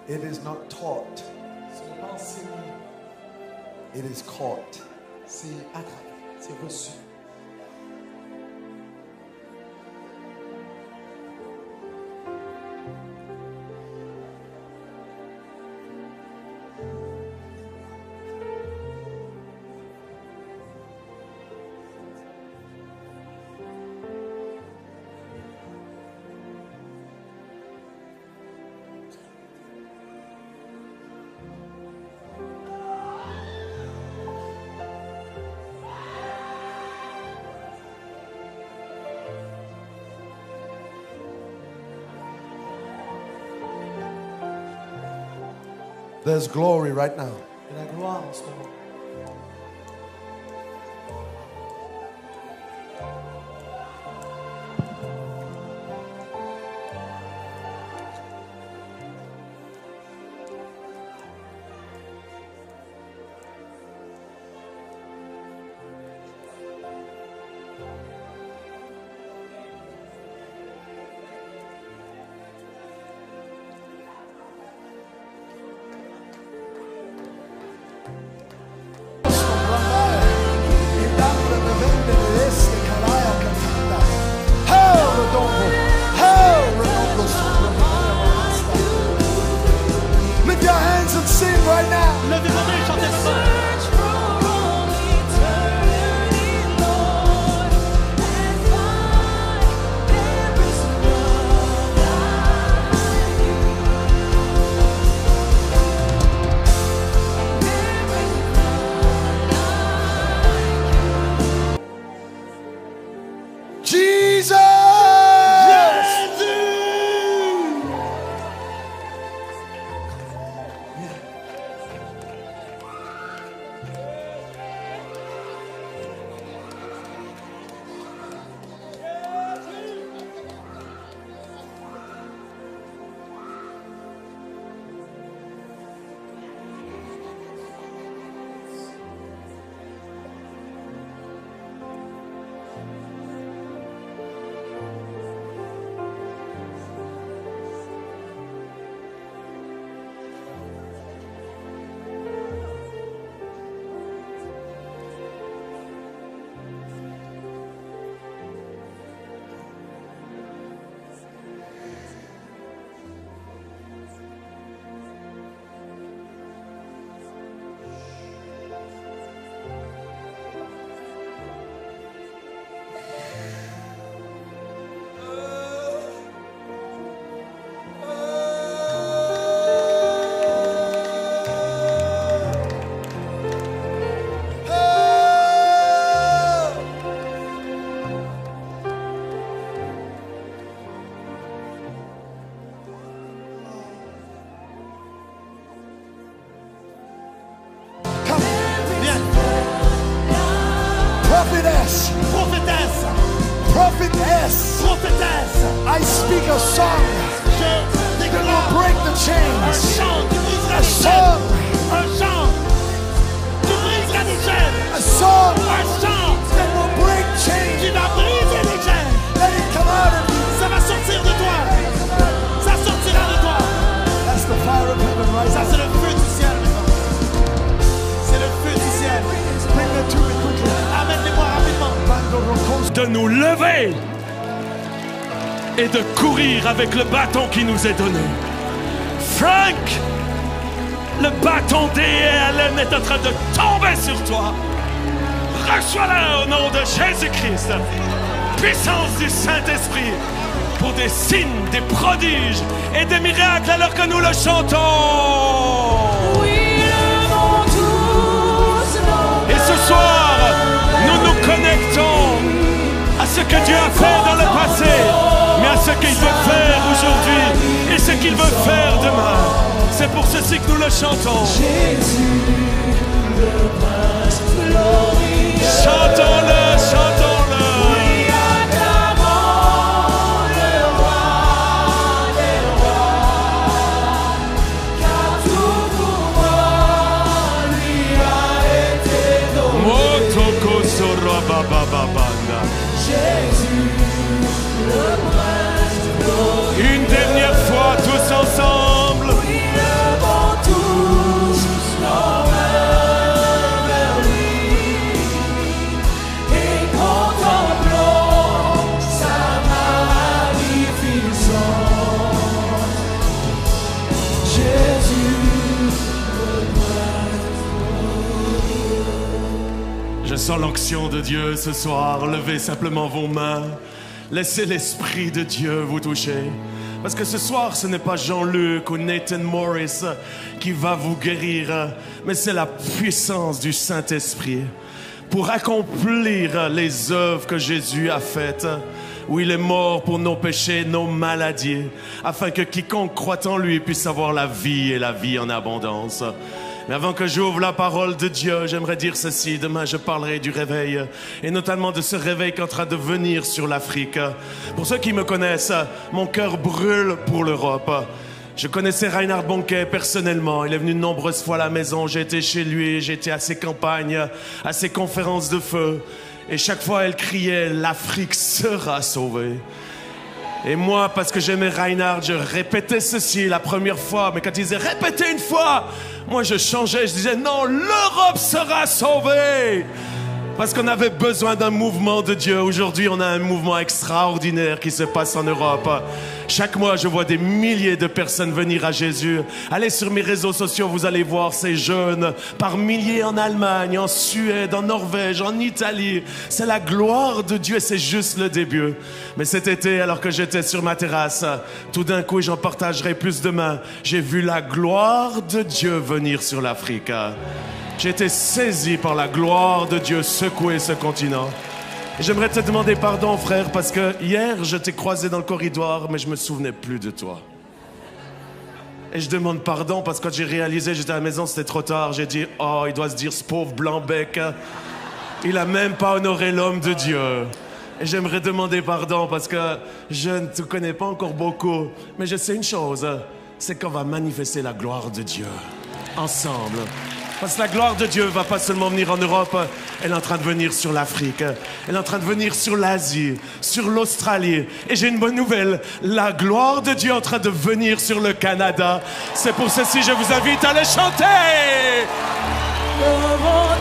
It is not taught. Ce n'est pas enseigné. It is caught. C'est attrapé. C'est reçu. There's glory right now. Il y a la gloire en ce moment. Lift your hands and sing right now. Levez vos mains et chantez ça. Jesus! Prophetess, Prophétesse, prophetess, prophétesse, I speak a song je that will déclare break the un chains. chant qui brisera A les song, chaînes, un chant qui brisera les chaînes, a song un chant that will break qui chains. va briser les chaînes. Let it come out of you. Ça va sortir de toi, ça sortira de toi. That's the fire of heaven right Ça now. c'est le feu du ciel maintenant. C'est le feu du ciel. Bring that to me quickly. Amène-les-moi rapidement. Bando Rokos. De nous lever et de courir avec le bâton qui nous est donné. Frank, le bâton DELN est en train de tomber sur toi. Reçois-le au nom de Jésus-Christ. Puissance du Saint-Esprit pour des signes, des prodiges et des miracles alors que nous le chantons. Et ce soir, nous nous connectons à ce que Dieu a fait dans le passé, mais à ce qu'il veut faire aujourd'hui et ce qu'il veut faire demain. C'est pour ceci que nous le chantons. Chantons-le, chantons-le. Motoko sora baba babanda. Une dernière fois tous ensemble. sens l'onction de Dieu ce soir. Levez simplement vos mains. Laissez l'Esprit de Dieu vous toucher. Parce que ce soir, ce n'est pas Jean-Luc ou Nathan Morris qui va vous guérir, mais c'est la puissance du Saint-Esprit pour accomplir les œuvres que Jésus a faites, où il est mort pour nos péchés, nos maladies, afin que quiconque croit en lui puisse avoir la vie et la vie en abondance. Mais avant que j'ouvre la parole de Dieu, j'aimerais dire ceci. Demain, je parlerai du réveil, et notamment de ce réveil qui est en train de venir sur l'Afrique. Pour ceux qui me connaissent, mon cœur brûle pour l'Europe. Je connaissais Reinhard Bonnke personnellement. Il est venu de nombreuses fois à la maison. J'ai été chez lui, j'ai été à ses campagnes, à ses conférences de feu. Et chaque fois, elle criait « L'Afrique sera sauvée ». Et moi, parce que j'aimais Reinhard, je répétais ceci la première fois. Mais quand il disait « Répétez une fois », moi je changeais, je disais « Non, l'Europe sera sauvée ». Parce qu'on avait besoin d'un mouvement de Dieu. Aujourd'hui, on a un mouvement extraordinaire qui se passe en Europe. Chaque mois, je vois des milliers de personnes venir à Jésus. Allez sur mes réseaux sociaux, vous allez voir ces jeunes par milliers en Allemagne, en Suède, en Norvège, en Italie. C'est la gloire de Dieu et c'est juste le début. Mais cet été, alors que j'étais sur ma terrasse, tout d'un coup, j'en partagerai plus demain, j'ai vu la gloire de Dieu venir sur l'Afrique. J'ai été saisi par la gloire de Dieu secouer ce continent. Et j'aimerais te demander pardon, frère, parce que hier, je t'ai croisé dans le corridor, mais je me souvenais plus de toi. Et je demande pardon parce que quand j'ai réalisé, j'étais à la maison, c'était trop tard. J'ai dit, oh, il doit se dire, ce pauvre blanc-bec, il a même pas honoré l'homme de Dieu. Et j'aimerais demander pardon parce que je ne te connais pas encore beaucoup. Mais je sais une chose, c'est qu'on va manifester la gloire de Dieu ensemble. Parce que la gloire de Dieu va pas seulement venir en Europe, elle est en train de venir sur l'Afrique, elle est en train de venir sur l'Asie, sur l'Australie. Et j'ai une bonne nouvelle, la gloire de Dieu est en train de venir sur le Canada. C'est pour ceci que je vous invite à le chanter.